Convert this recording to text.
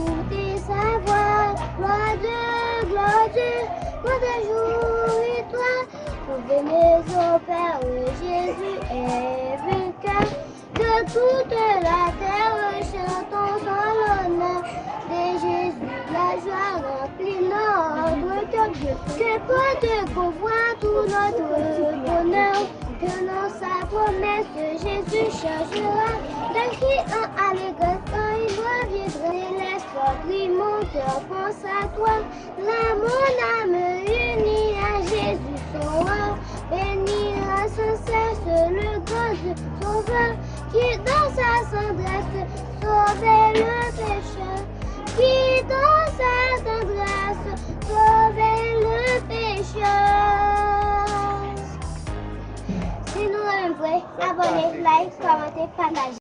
écouter sa voix. Gloire Dieu, pour des jours et toi. Pour bénir au Père, Jésus est vainqueur. De toute la terre, chantons son honneur. De Jésus, la joie remplit notre cœur. Que peut pouvoir tout notre bonheur. Que dans sa promesse, Jésus changera. D'un cri en allégresse, quand il reviendra. Laisse mon cœur pense à toi. Là, mon âme unie à Jésus son roi. Bénira sans cesse le grand Dieu sauveur. Qui dans sa tendresse sauvait le pécheur. Qui dans sa tendresse sauvait le pécheur. Si nous l'aimons, abonnez, like, commentez, partagez.